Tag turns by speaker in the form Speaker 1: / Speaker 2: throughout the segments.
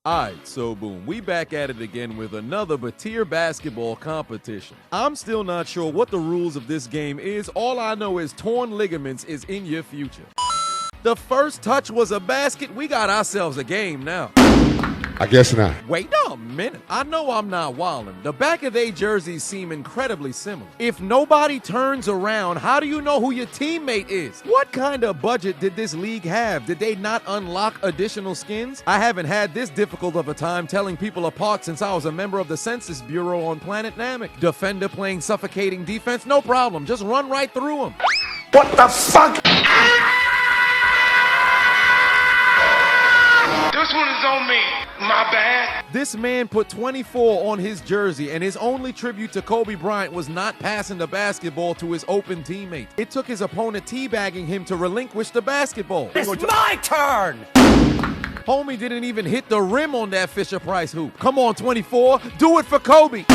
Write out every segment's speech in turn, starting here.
Speaker 1: Alright, so boom, we back at it again with another Batir basketball competition. I'm still not sure what the rules of this game is. All I know is torn ligaments is in your future. The first touch was a basket. We got ourselves a game now.
Speaker 2: I guess not.
Speaker 1: Wait a minute. I know I'm not wildin'. The back of their jerseys seem incredibly similar. If nobody turns around, how do you know who your teammate is? What kind of budget did this league have? Did they not unlock additional skins? I haven't had this difficult of a time telling people apart since I was a member of the Census Bureau on Planet Namek. Defender playing suffocating defense? No problem. Just run right through them.
Speaker 3: What the fuck? This one is on me. My bad.
Speaker 1: This man put 24 on his jersey, and his only tribute to Kobe Bryant was not passing the basketball to his open teammate. It took his opponent teabagging him to relinquish the basketball.
Speaker 4: It's my turn!
Speaker 1: Homie didn't even hit the rim on that Fisher-Price hoop. Come on, 24. Do it for Kobe.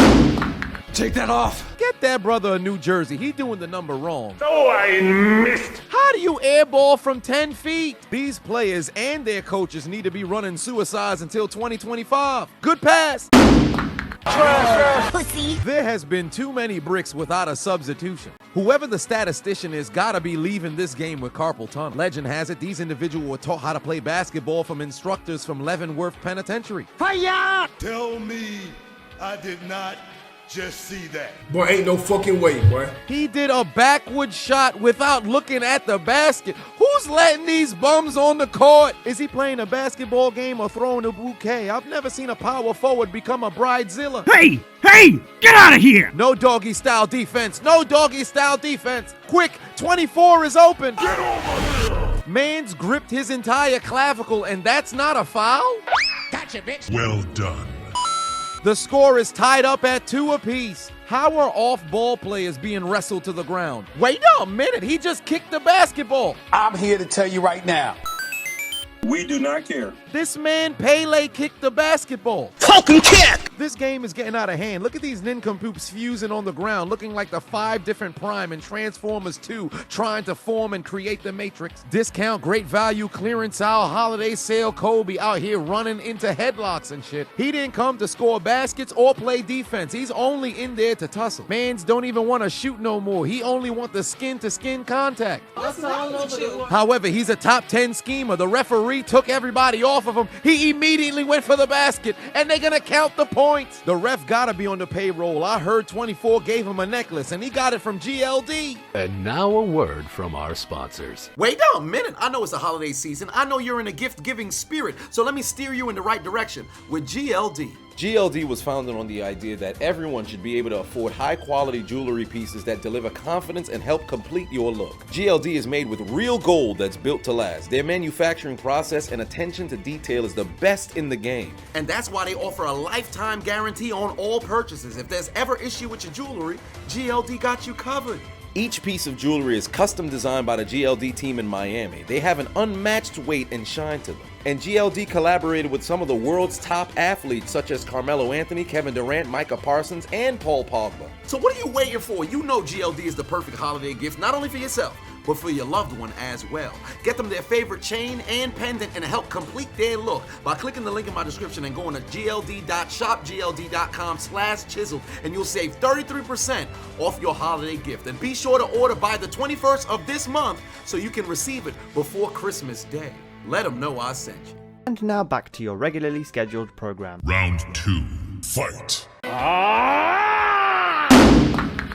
Speaker 4: Take that off.
Speaker 1: Get that brother a new jersey. He doing the number wrong.
Speaker 3: Oh, I missed.
Speaker 1: How do you airball from 10 feet? These players and their coaches need to be running suicides until 2025. Good pass.
Speaker 4: Trash.
Speaker 5: Pussy.
Speaker 1: There has been too many bricks without a substitution. Whoever the statistician is gotta be leaving this game with carpal tunnel. Legend has it these individuals were taught how to play basketball from instructors from Leavenworth Penitentiary.
Speaker 4: Fire!
Speaker 6: Tell me I did not just see that.
Speaker 7: Boy, ain't no fucking way, boy.
Speaker 1: He did a backward shot without looking at the basket. Who's letting these bums on the court? Is he playing a basketball game or throwing a bouquet? I've never seen a power forward become a bridezilla.
Speaker 8: Hey, get out of here!
Speaker 1: No doggy style defense. No doggy style defense. Quick, 24 is open.
Speaker 6: Get over here!
Speaker 1: Man's gripped his entire clavicle, and that's not a foul?
Speaker 5: Gotcha, bitch.
Speaker 6: Well done.
Speaker 1: The score is tied up at 2 apiece. How are off-ball players being wrestled to the ground? Wait a minute, he just kicked the basketball.
Speaker 4: I'm here to tell you right now.
Speaker 3: We do not care.
Speaker 1: This man, Pele, kicked the basketball.
Speaker 8: Fucking kick!
Speaker 1: This game is getting out of hand. Look at these nincompoops fusing on the ground, looking like the 5 different Prime and Transformers 2 trying to form and create the Matrix. Discount, great value, clearance aisle, holiday sale, Kobe out here running into headlocks and shit. He didn't come to score baskets or play defense. He's only in there to tussle. Mans don't even want to shoot no more. He only want the skin-to-skin contact. However, he's a top 10 schemer. The referee took everybody off of him. He immediately went for the basket, and they're gonna count the points. The ref gotta be on the payroll. I heard 24 gave him a necklace, and he got it from GLD.
Speaker 9: And now a word from our sponsors.
Speaker 10: Wait a minute. I know it's the holiday season. I know you're in a gift-giving spirit, so let me steer you in the right direction with GLD.
Speaker 11: GLD was founded on the idea that everyone should be able to afford high-quality jewelry pieces that deliver confidence and help complete your look. GLD is made with real gold that's built to last. Their manufacturing process and attention to detail is the best in the game.
Speaker 10: And that's why they offer a lifetime guarantee on all purchases. If there's ever issue with your jewelry, GLD got you covered.
Speaker 11: Each piece of jewelry is custom designed by the GLD team in Miami. They have an unmatched weight and shine to them. And GLD collaborated with some of the world's top athletes such as Carmelo Anthony, Kevin Durant, Micah Parsons, and Paul Pogba.
Speaker 10: So what are you waiting for? You know GLD is the perfect holiday gift, not only for yourself, but for your loved one as well. Get them their favorite chain and pendant and help complete their look by clicking the link in my description and going to gld.shopgld.com/chiseled, and you'll save 33% off your holiday gift. And be sure to order by the 21st of this month so you can receive it before Christmas Day. Let them know I sent you.
Speaker 12: And now back to your regularly scheduled program.
Speaker 6: Round 2. Fight.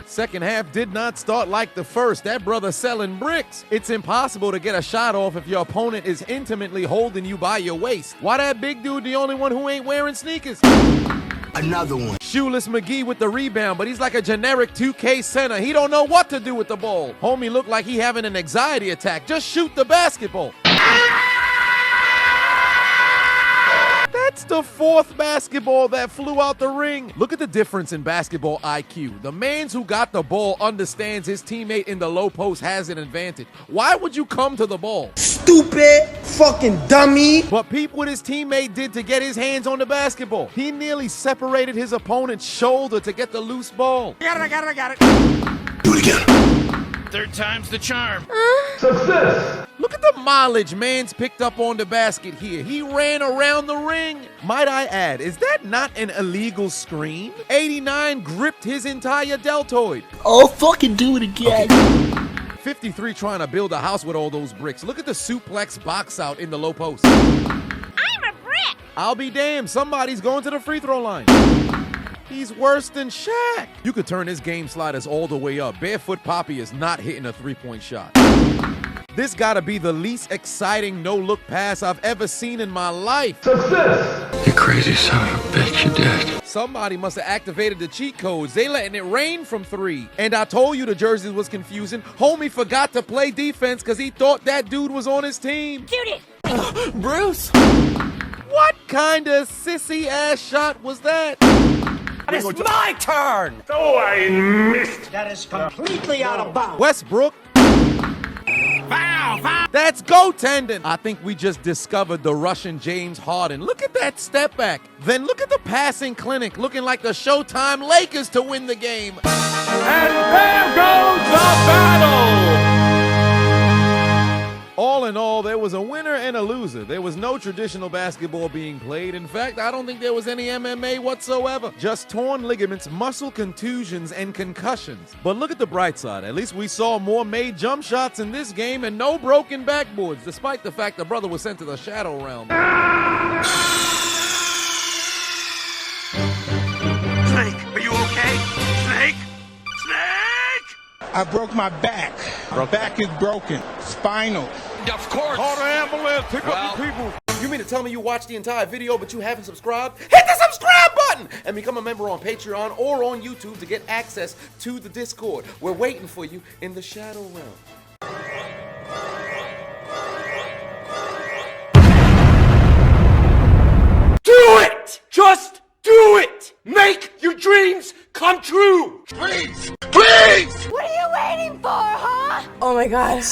Speaker 1: Second half did not start like the first. That brother selling bricks. It's impossible to get a shot off if your opponent is intimately holding you by your waist. Why that big dude the only one who ain't wearing sneakers?
Speaker 4: Another one.
Speaker 1: Shoeless McGee with the rebound, but he's like a generic 2K center. He don't know what to do with the ball. Homie looked like he having an anxiety attack. Just shoot the basketball. That's the 4th basketball that flew out the ring. Look at the difference in basketball IQ. The man who got the ball understands his teammate in the low post has an advantage. Why would you come to the ball?
Speaker 4: Stupid fucking dummy.
Speaker 1: But peep what his teammate did to get his hands on the basketball. He nearly separated his opponent's shoulder to get the loose ball.
Speaker 8: I got it.
Speaker 4: Do it again.
Speaker 8: Third time's the charm.
Speaker 1: Look at the mileage man's picked up on the basket here. He ran around the ring. Might I add, is that not an illegal screen? 89 gripped his entire deltoid.
Speaker 4: Oh, fucking do it again.
Speaker 1: 53 trying to build a house with all those bricks. Look at the suplex box out in the low post.
Speaker 2: I'm a brick.
Speaker 1: I'll be damned. Somebody's going to the free throw line. He's worse than Shaq. You could turn his game sliders all the way up. Barefoot Poppy is not hitting a three-point shot. This gotta be the least exciting no-look pass I've ever seen in my life.
Speaker 5: You crazy son of a bitch, you did.
Speaker 1: Somebody must have activated the cheat codes. They letting it rain from three. And I told you the jerseys was confusing. Homie forgot to play defense because he thought that dude was on his team.
Speaker 2: Judy.
Speaker 1: Bruce? What kind of sissy-ass shot was that?
Speaker 4: It's my turn.
Speaker 3: Oh, I missed.
Speaker 4: That is completely out of bounds.
Speaker 1: Westbrook?
Speaker 8: Foul, foul.
Speaker 1: That's goaltending. I think we just discovered the Russian James Harden. Look at that step back. Then look at the passing clinic, looking like the Showtime Lakers to win the game.
Speaker 3: And there goes the battle.
Speaker 1: All in all, there was a winner and a loser. There was no traditional basketball being played. In fact, I don't think there was any MMA whatsoever. Just torn ligaments, muscle contusions, and concussions. But look at the bright side. At least we saw more made jump shots in this game and no broken backboards, despite the fact the brother was sent to the Shadow Realm.
Speaker 8: Snake, are you okay? Snake? Snake!
Speaker 13: I broke my back. My back is broken. Spinal.
Speaker 8: Of course.
Speaker 3: Call the ambulance. Pick up the people.
Speaker 10: You mean to tell me you watched the entire video but you haven't subscribed? Hit the subscribe button and become a member on Patreon or on YouTube to get access to the Discord. We're waiting for you in the Shadow Realm.
Speaker 3: Do it. Just do it. Make your dreams come true.
Speaker 2: What are you waiting for, huh?
Speaker 14: Oh my god.